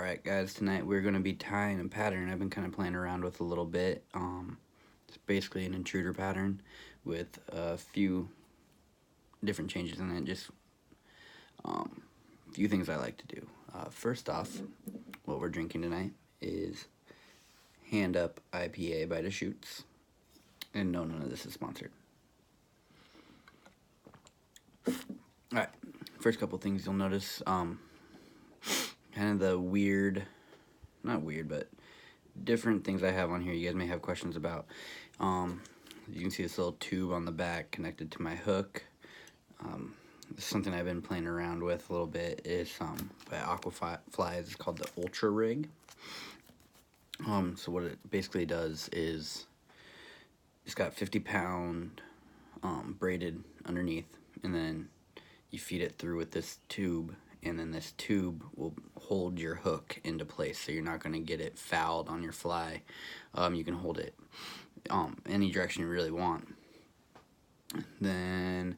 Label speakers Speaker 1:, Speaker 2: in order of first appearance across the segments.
Speaker 1: Alright guys, tonight we're going to be tying a pattern I've been kind of playing around with a little bit. It's basically an intruder pattern with a few different changes in it, just a few things I like to do. First off, what we're drinking tonight is Hand Up IPA by Deschutes, and no, none of this is sponsored. Alright, first couple things you'll notice, kind of the weird, not weird, but different things I have on here you guys may have questions about. You can see this little tube on the back connected to my hook. This is something I've been playing around with a little bit. It's by Aquafly. It's called the Ultra Rig. So what it basically does is it's got 50-pound braided underneath, and then you feed it through with this tube, and then this tube will hold your hook into place, so you're not going to get it fouled on your fly. You can hold it any direction you really want. Then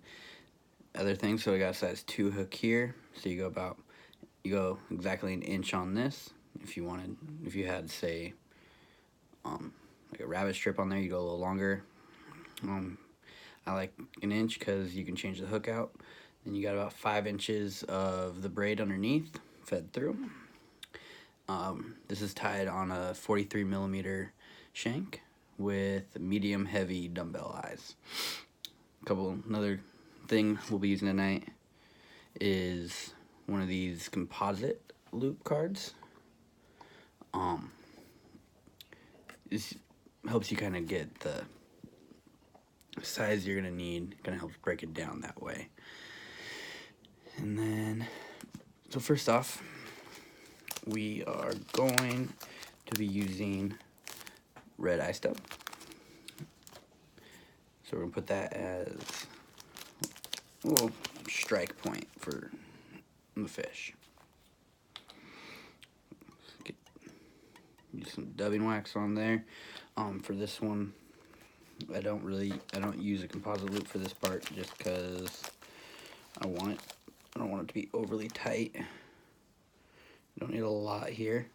Speaker 1: other things, so I got a size 2 hook here, so you go exactly an inch on this. If you had, say, like a rabbit strip on there, you go a little longer. I like an inch because you can change the hook out. Then you got about 5 inches of the braid underneath fed through. This is tied on a 43mm shank with medium heavy dumbbell eyes. Another thing we'll be using tonight is one of these composite loop cards. This helps you kind of get the size you're gonna need, kind of helps break it down that way. And then, so first off, we are going to be using red eye stub. So we're gonna put that as a little strike point for the fish. Use some dubbing wax on there. For this one, I don't use a composite loop for this part, just because I don't want it to be overly tight. Don't need a lot here.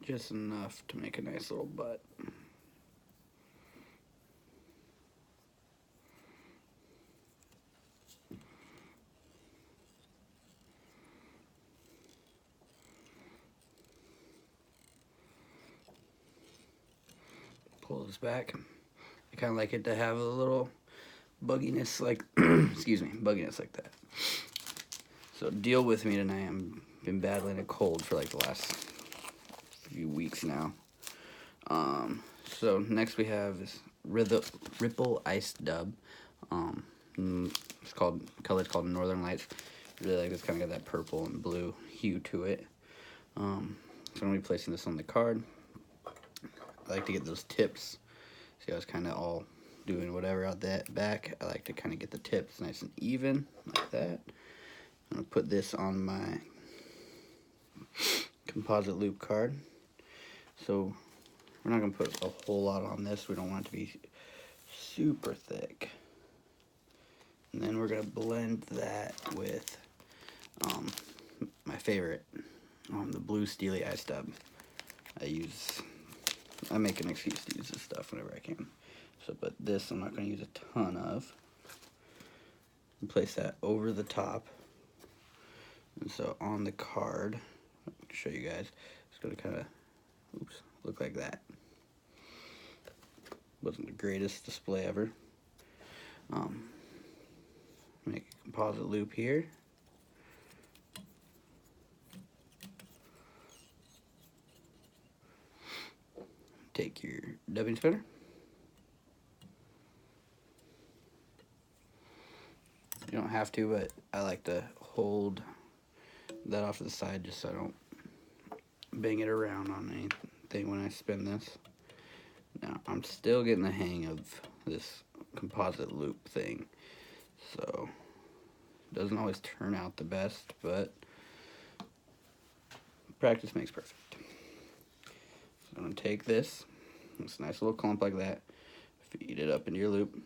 Speaker 1: Just enough to make a nice little butt. Pull this back. I kind of like it to have a little bugginess like, bugginess like that. So deal with me tonight. I've been battling a cold for like the last few weeks now. So next we have this Ripple Ice Dub. It's color's called Northern Lights. Really like this, kind of got that purple and blue hue to it. So I'm gonna be placing this on the card. I like to get those tips. See how it's kind of all doing whatever out that back. I like to kind of get the tips nice and even, like that. I'm going to put this on my composite loop card. So we're not going to put a whole lot on this. We don't want it to be super thick. And then we're going to blend that with my favorite, the blue steely eye stub. I make an excuse to use this stuff whenever I can. So, but this I'm not going to use a ton of. And place that over the top. And so on the card, I'll show you guys, it's going to kind of, look like that. Wasn't the greatest display ever. Make a composite loop here. Take your dubbing spinner. You don't have to, but I like to hold that off to the side just so I don't bang it around on anything when I spin this. Now, I'm still getting the hang of this composite loop thing, so it doesn't always turn out the best, but practice makes perfect. So I'm going to take this nice little clump like that, feed it up into your loop.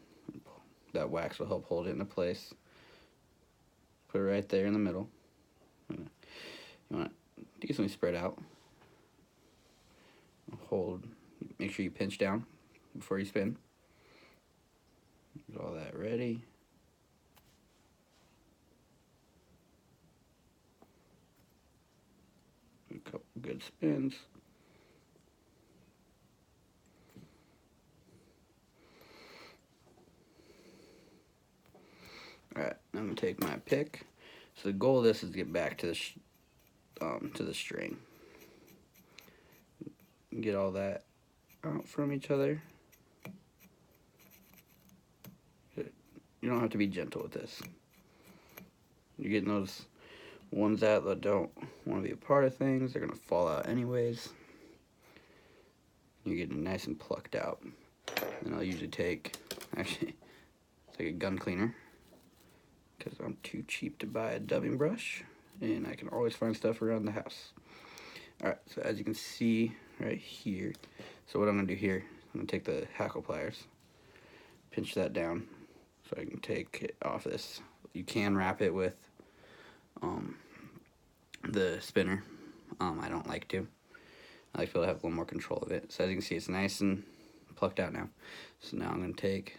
Speaker 1: That wax will help hold it into place. Put it right there in the middle. You want it decently spread out. Hold, make sure you pinch down before you spin. Get all that ready. A couple good spins. Alright, I'm going to take my pick. So the goal of this is to get back to the string. Get all that out from each other. You don't have to be gentle with this. You're getting those ones out that don't want to be a part of things. They're going to fall out anyways. You're getting nice and plucked out. And I'll usually take a gun cleaner, because I'm too cheap to buy a dubbing brush, and I can always find stuff around the house. Alright, so as you can see right here, so what I'm going to do here, I'm going to take the hackle pliers, pinch that down so I can take it off this. You can wrap it with the spinner. I don't like to. I like to be able to have a little more control of it. So as you can see, it's nice and plucked out now. So now I'm going to take,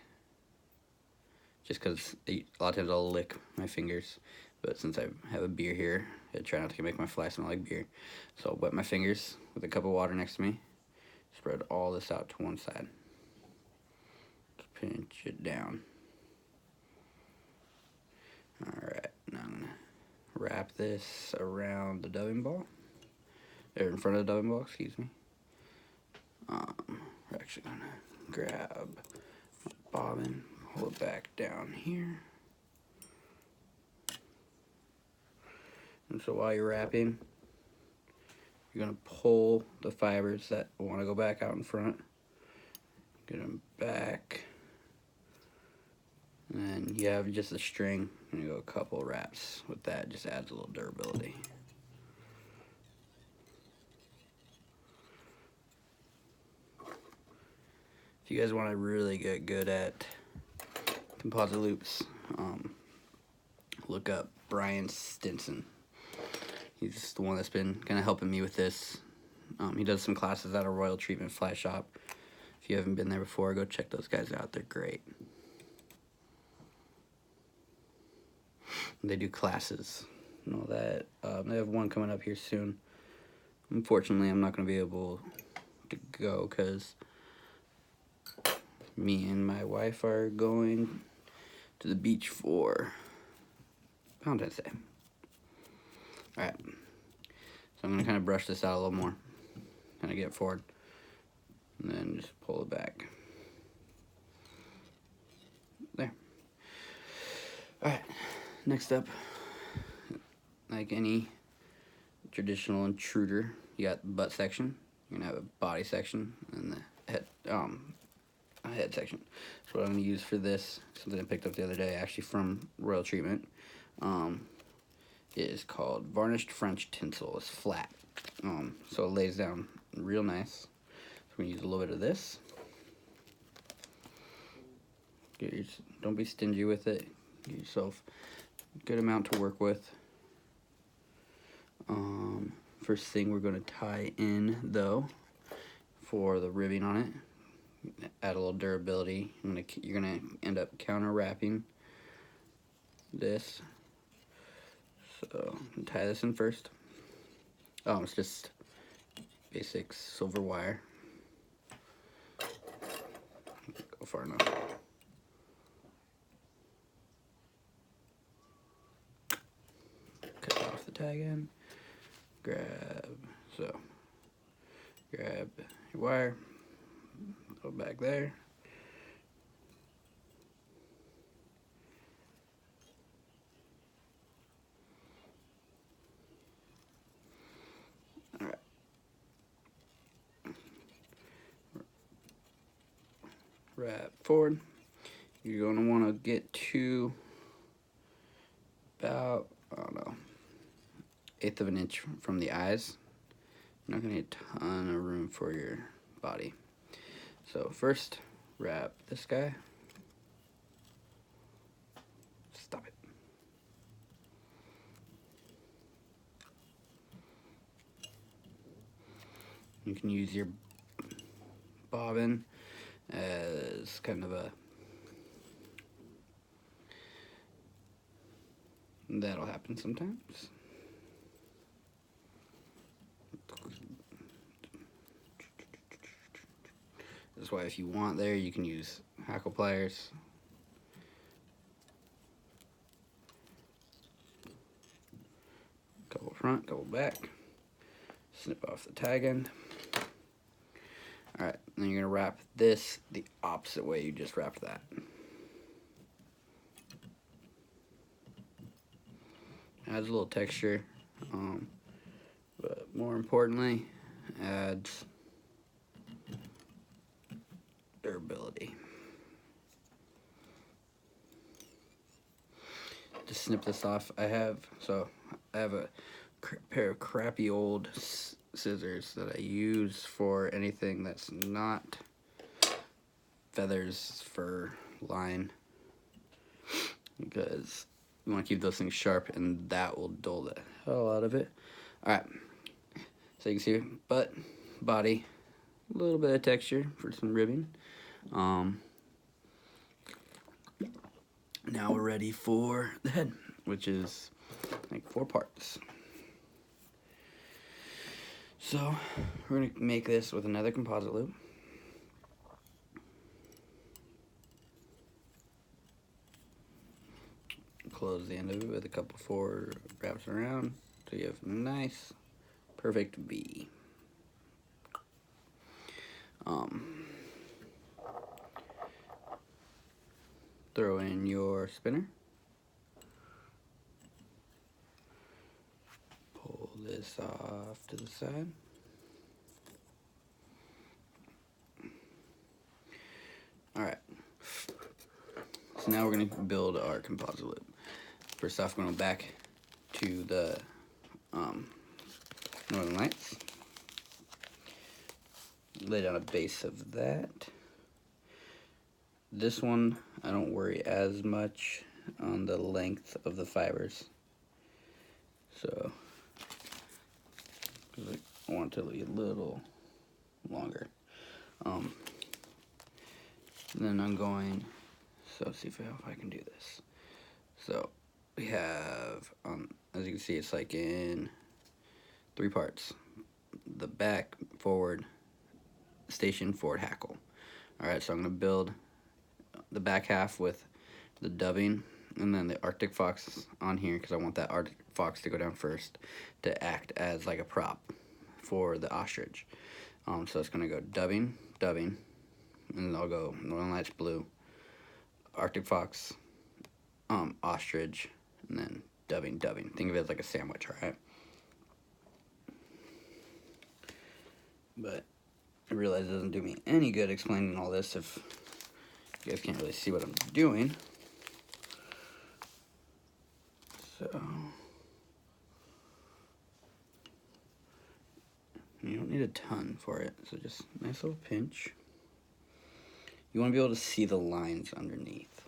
Speaker 1: just because a lot of times I'll lick my fingers, but since I have a beer here, I try not to make my fly smell like beer. So I'll wet my fingers with a cup of water next to me, spread all this out to one side, pinch it down. Alright, now I'm going to wrap this around the dubbing ball, or in front of the dubbing ball, excuse me. We're actually going to grab my bobbin, hold it back down here. And so while you're wrapping, you're going to pull the fibers that want to go back out in front. Get them back. And then you have just a string, and you go a couple wraps with that. Just adds a little durability. If you guys want to really get good at composite loops, look up Brian Stinson. He's the one that's been kind of helping me with this. He does some classes at a Royal Treatment Fly Shop. If you haven't been there before, go check those guys out. They're great. They do classes and all that. They have one coming up here soon. Unfortunately, I'm not going to be able to go because me and my wife are going to the beach for Valentine's Day. Alright, so I'm going to kind of brush this out a little more, kind of get it forward, and then just pull it back. There. Alright, next up, like any traditional intruder, you got the butt section, you're going to have a body section, and the head, a head section. So what I'm going to use for this, something I picked up the other day, actually from Royal Treatment, is called Varnished French Tinsel. It's flat, so it lays down real nice. So we're going to use a little bit of this. Don't be stingy with it. Get yourself a good amount to work with. First thing we're going to tie in, though, for the ribbing on it, add a little durability. You're going to end up counter wrapping this. So tie this in first. It's just basic silver wire. Go far enough. Cut off the tag end. Grab your wire. Go back there. Wrap forward. You're going to want to get to about, I don't know, 1/8 of an inch from the eyes. You're not going to need a ton of room for your body. So first, wrap this guy. Stop it. You can use your bobbin as kind of a, that'll happen sometimes. That's why if you want there, you can use hackle pliers. Couple front, couple back. Snip off the tag end. Alright, then you're going to wrap this the opposite way you just wrapped that. Adds a little texture, but more importantly, adds durability. To snip this off, I have a pair of crappy old scissors that I use for anything that's not feathers, fur, line, because you want to keep those things sharp, and that will dull the hell out of it. Alright, so you can see butt, body, a little bit of texture for some ribbing. Now we're ready for the head, which is like 4 parts. So we're going to make this with another composite loop. Close the end of it with a couple 4 wraps around, so you have a nice, perfect V. Throw in your spinner. Pull this off to the side. Alright. So now we're going to build our composite loop. First off, we're going to go back to the Northern Lights. Lay down a base of that. This one, I don't worry as much on the length of the fibers. So, because I want it to be a little longer. Then I'm going, so see if I can do this. So, we have, as you can see, it's like in 3 parts. The back, forward, station, forward, hackle. Alright, so I'm going to build the back half with the dubbing, and then the Arctic Fox on here, because I want that Arctic Fox to go down first to act as like a prop for the ostrich. So it's going to go dubbing, dubbing, and I'll go Northern Lights blue, Arctic Fox, ostrich, and then dubbing, dubbing. Think of it as like a sandwich, alright? But I realize it doesn't do me any good explaining all this if you guys can't really see what I'm doing. So, you don't need a ton for it, so just a nice little pinch. You want to be able to see the lines underneath.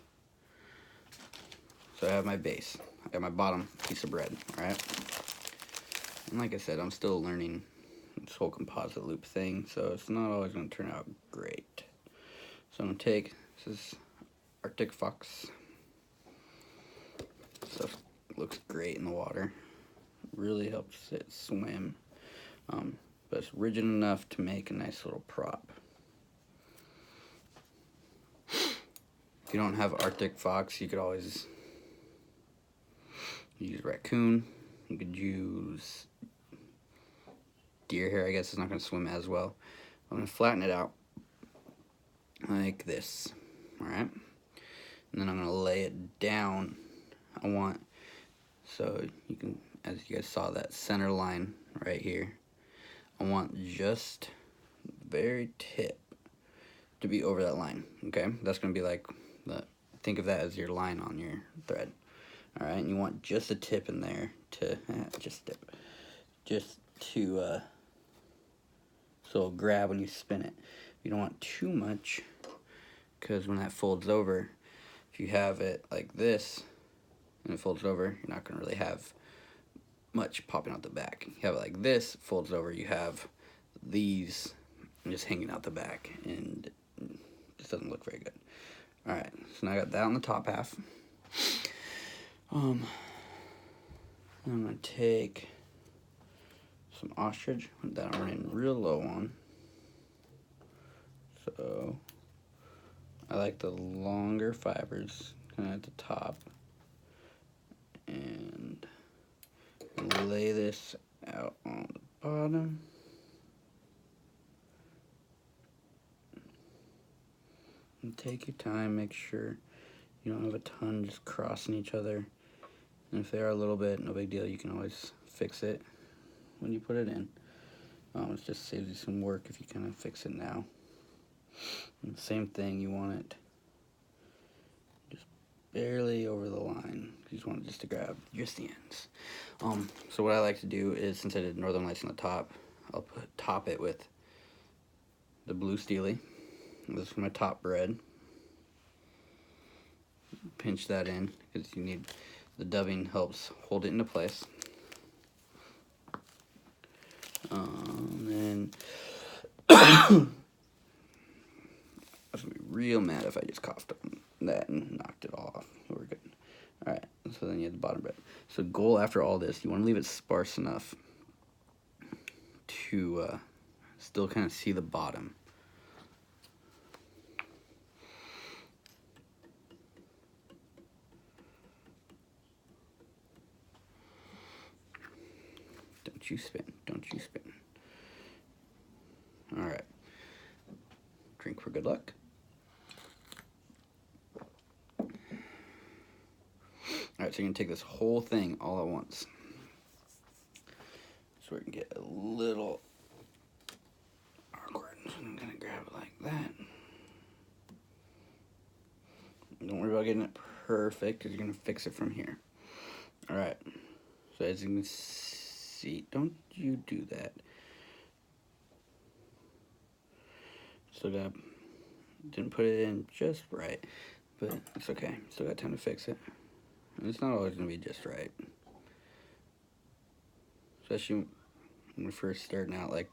Speaker 1: So I have my base. I got my bottom piece of bread, alright? And like I said, I'm still learning this whole composite loop thing, so it's not always going to turn out great. So I'm going to take, this is Arctic Fox. Stuff looks great in the water. Really helps it swim. But it's rigid enough to make a nice little prop. If you don't have Arctic Fox, you could always use raccoon. You could use deer hair. I guess it's not going to swim as well. I'm going to flatten it out like this. Alright? And then I'm going to lay it down. So you can, as you guys saw, that center line right here. I want just the very tip to be over that line. Okay? That's going to be like, think of that as your line on your thread. Alright? And you want just a tip in there to, so it'll grab when you spin it. You don't want too much, because when that folds over, if you have it like this and it folds over, you're not going to really have much popping out the back. You have it like this, folds over, you have these just hanging out the back, and it just doesn't look very good. Alright, so now I got that on the top half. I'm going to take some ostrich, put that I'm running real low on. So I like the longer fibers kind of at the top, and lay this out on the bottom. And take your time, make sure you don't have a ton just crossing each other. And if they are a little bit, no big deal, you can always fix it when you put it in. It just saves you some work if you kind of fix it now. And same thing, you want it just barely over the line. You just want it just to grab just the ends. So what I like to do is, since I did Northern Lights on the top, I'll top it with the blue steely. This is my top bread. Pinch that in because you need, the dubbing helps hold it into place. Then I was gonna be real mad if I just coughed on that and knocked it all off. We're good. Alright, so then you have the bottom bread. So goal after all this, you want to leave it sparse enough to still kind of see the bottom. Don't you spin, don't you spin. Alright. Drink for good luck. Alright, so you're going to take this whole thing all at once. So we can get a little awkward. So I'm going to grab it like that. Don't worry about getting it perfect, because you're going to fix it from here. Alright. So as you can see, don't you do that. Didn't put it in just right, but it's okay. Still got time to fix it. And it's not always going to be just right. Especially when we're first starting out, like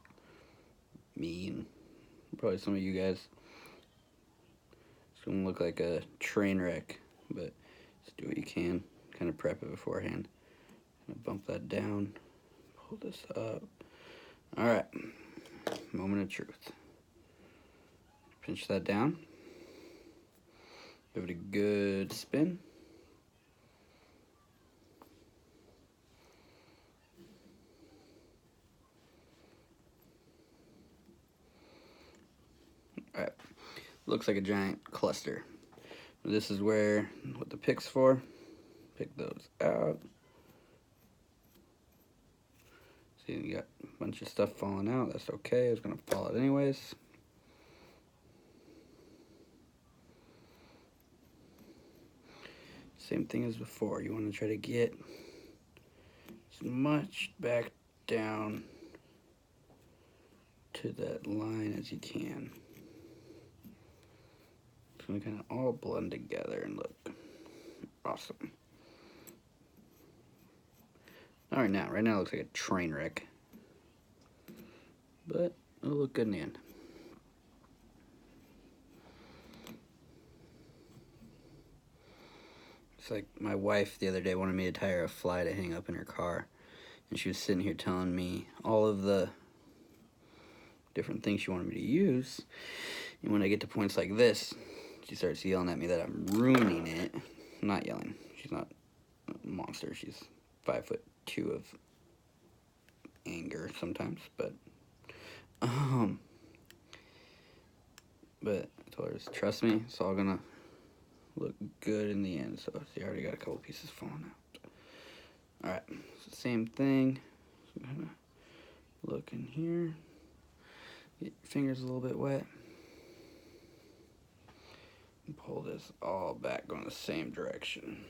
Speaker 1: me and probably some of you guys. It's going to look like a train wreck, but just do what you can. Kind of prep it beforehand. Bump that down. Pull this up. Alright. Moment of truth. Pinch that down. Give it a good spin. Alright. Looks like a giant cluster. This is what the pick's for. Pick those out. See, you got a bunch of stuff falling out. That's okay. It's going to fall out anyways. Same thing as before. You want to try to get as much back down to that line as you can. It's going to kind of all blend together and look awesome. Alright, right now it looks like a train wreck, but it'll look good in the end. It's like my wife the other day wanted me to tie her a fly to hang up in her car, and she was sitting here telling me all of the different things she wanted me to use, and when I get to points like this, she starts yelling at me that I'm ruining it. Not yelling. She's not a monster. She's 5'2" of anger sometimes, but I told her, trust me, it's all gonna look good in the end. So see, I already got a couple pieces falling out. Alright, so same thing. So I'm gonna look in here. Get your fingers a little bit wet. And pull this all back going the same direction.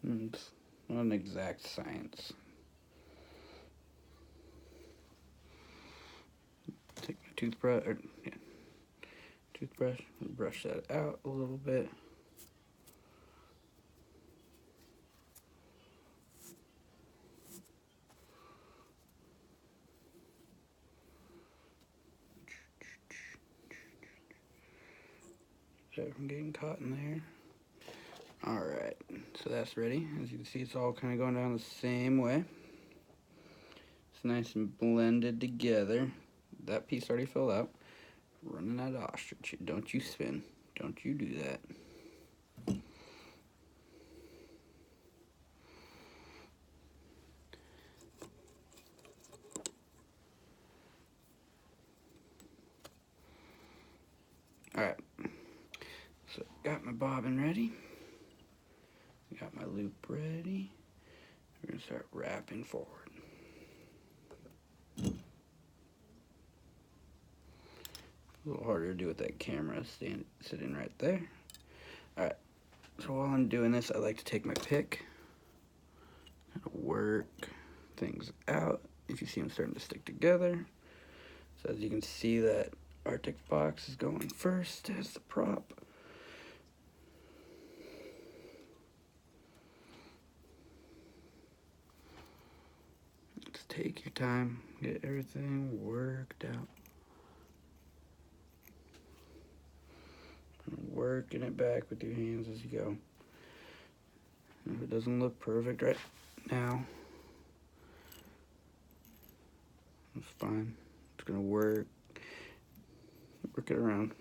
Speaker 1: It's not an exact science. Take my toothbrush, brush that out a little bit. that from getting caught in there. Alright, so that's ready. As you can see, it's all kind of going down the same way. It's nice and blended together. That piece already fell out. Running out of ostrich. Don't you spin. Don't you do that. Alright, so got my bobbin ready. Got my loop ready. We're going to start wrapping forward. A little harder to do with that camera sitting right there. Alright, so while I'm doing this, I like to take my pick and work things out. If you see them starting to stick together. So as you can see, that Arctic box is going first as the prop. Just take your time, get everything worked out. Working it back with your hands as you go. And if it doesn't look perfect right now, it's fine. It's gonna work it around.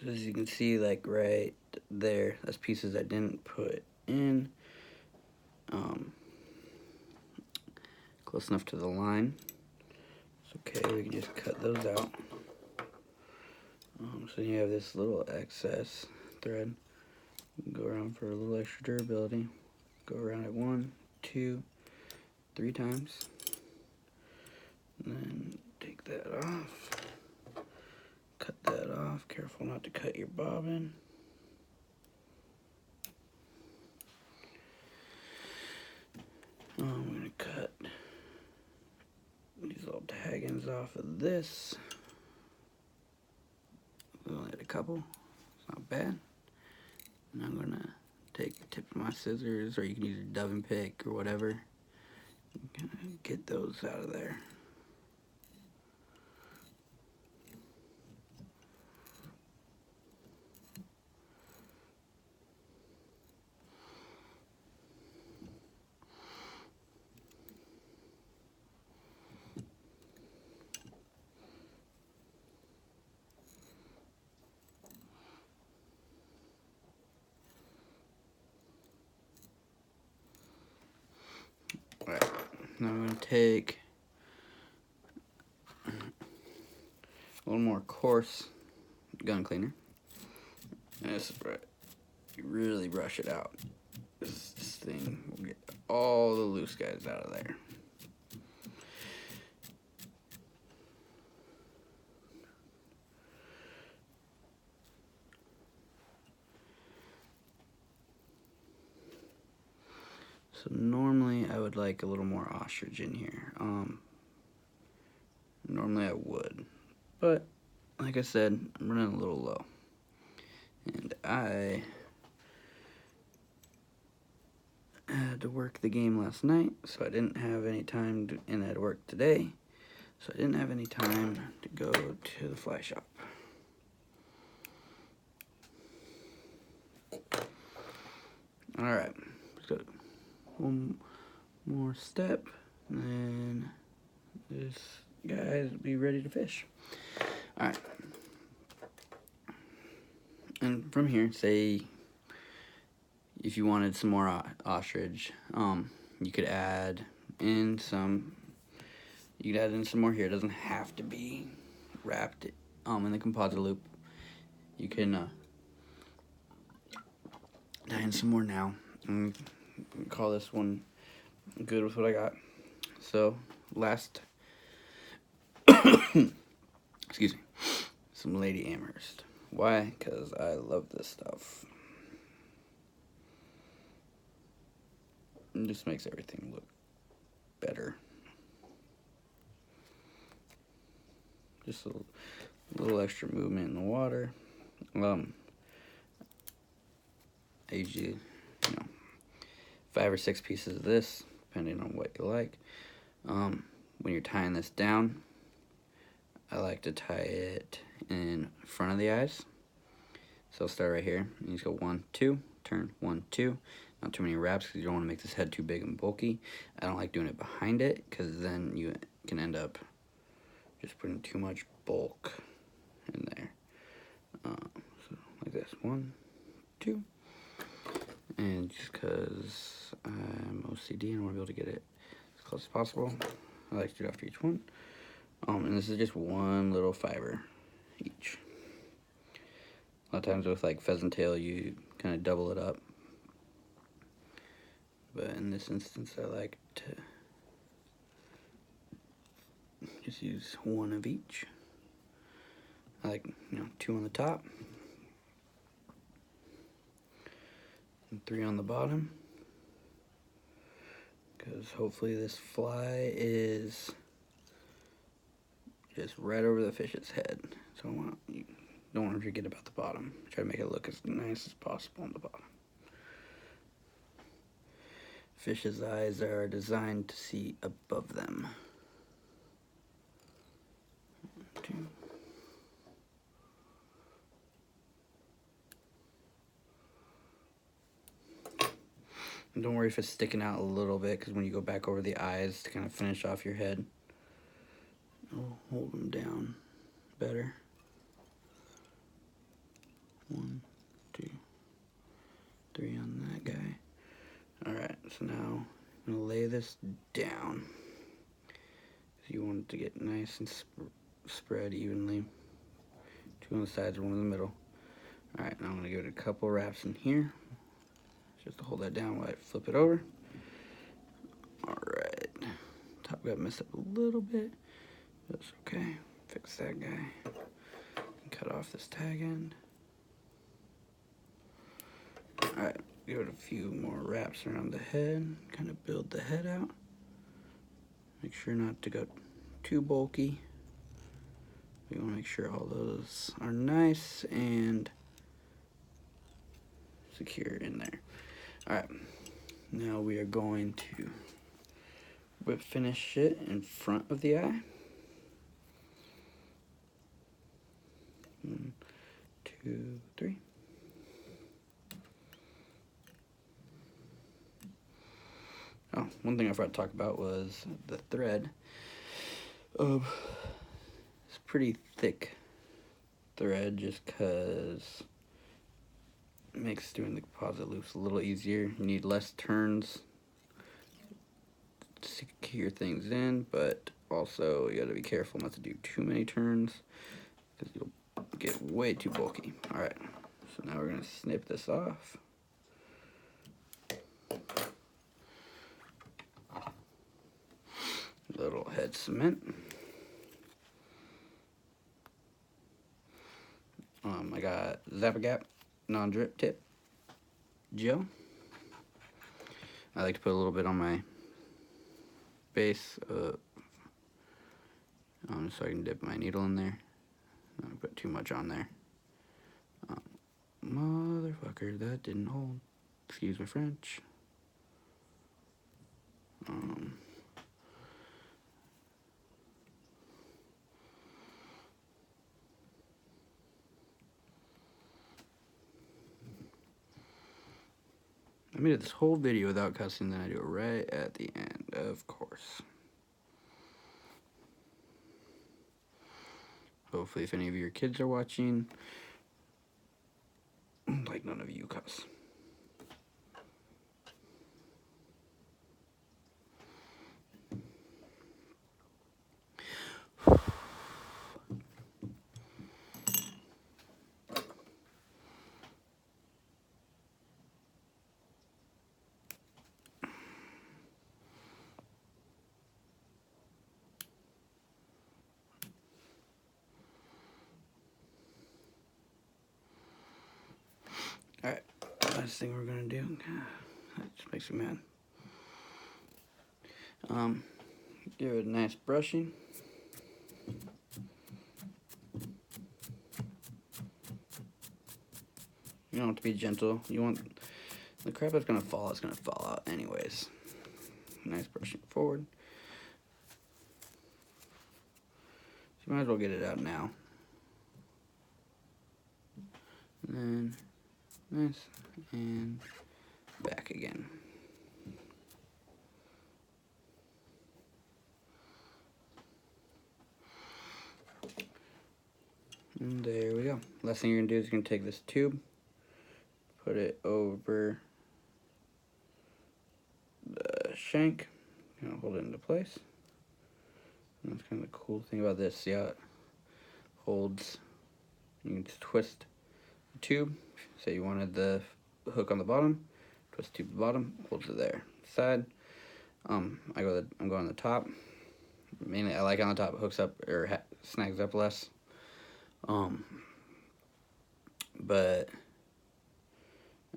Speaker 1: As you can see, like right there, that's pieces I didn't put in close enough to the line. It's okay, we can just cut those out. So you have this little excess thread. You can go around for a little extra durability. Go around it 1, 2, 3 times. And then take that off. Cut that off. Careful not to cut your bobbin. I'm going to cut these little tag-ends off of this. We only had a couple. It's not bad. And I'm going to take the tip of my scissors, or you can use a dove and pick or whatever. And kind of get those out of there. Alright, now I'm going to take a little more coarse gun cleaner. And this is right. You really brush it out. This thing will get all the loose guys out of there. So normally I would like a little more ostrich in here. Normally I would, but like I said, I'm running a little low. And I had to work the game last night, so I didn't have any time to, and I had to work today, so I didn't have any time to go to the fly shop. Alright, so one more step, and then this guy will be ready to fish. Alright. And from here, say if you wanted some more ostrich, you could add in some. You could add in some more here. It doesn't have to be wrapped in the composite loop. You can tie in some more now. And call this one good with what I got. So last, excuse me, some Lady Amherst. Why? Because I love this stuff. It just makes everything look better. Just a little extra movement in the water. I usually, 5 or 6 pieces of this, depending on what you like. When you're tying this down, I like to tie it in front of the eyes. So I'll start right here. You just go 1, 2, turn 1, 2. Not too many wraps because you don't want to make this head too big and bulky. I don't like doing it behind it because then you can end up just putting too much bulk in there. So like this, 1, 2. And just because I'm OCD and I want to be able to get it as close as possible, I like to do it after each one. And this is just one little fiber each. A lot of times with like pheasant tail, you kind of double it up. But in this instance, I like to just use one of each. I like, 2 on the top and 3 on the bottom, because hopefully this fly is just right over the fish's head. So you don't want to forget about the bottom. Try to make it look as nice as possible on the bottom. Fish's eyes are designed to see above them. 1, 2. And don't worry if it's sticking out a little bit, because when you go back over the eyes to kind of finish off your head, it'll hold them down better. 1, 2, 3 on that guy. Alright, so now I'm going to lay this down. You want it to get nice and spread evenly. 2 on the sides, 1 in the middle. Alright, now I'm going to give it a couple wraps in here, just to hold that down while I flip it over. Alright, top got messed up a little bit. That's okay. Fix that guy. Cut off this tag end. Alright, give it a few more wraps around the head. Kind of build the head out. Make sure not to go too bulky. We want to make sure all those are nice and secure in there. Alright, now we are going to whip finish it in front of the eye. 1, 2, 3. Oh, one thing I forgot to talk about was the thread. It's pretty thick thread just because it makes doing the composite loops a little easier. You need less turns to secure things in, but also you gotta be careful not to do too many turns because you'll get way too bulky. Alright, so now we're gonna snip this off. Little head cement. I got Zap-A-Gap non-drip tip gel. I like to put a little bit on my base, so I can dip my needle in there. I don't put too much on there. Motherfucker, that didn't hold. Excuse my French. I made this whole video without cussing, then I do it right at the end, of course. Hopefully if any of your kids are watching, like none of you cuss. Alright, last thing we're gonna do, that just makes me mad. Give it a nice brushing. You don't have to be gentle. You want The crab that's gonna fall is gonna fall out anyways. Nice brushing forward. So you might as well get it out now. And then this and back again. And there we go. Last thing you're gonna do is you're gonna take this tube, put it over the shank, hold it into place. And that's kind of the cool thing about this. See how it holds? You can just twist the tube. Say you wanted the hook on the bottom, twist the tube to the bottom, holds it there. Side. I'm going on the top. Mainly, I like on the top. It hooks up or snags up less. But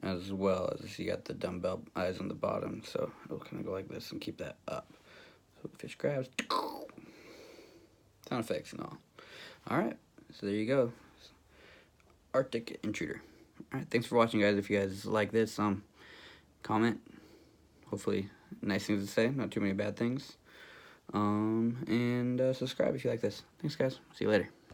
Speaker 1: as well as you got the dumbbell eyes on the bottom, so it'll kind of go like this and keep that up. So the fish grabs. Sound effects and all. Alright, so there you go. Arctic Intruder. Alright, thanks for watching, guys. If you guys like this, comment. Hopefully, nice things to say, not too many bad things. And subscribe if you like this. Thanks, guys. See you later.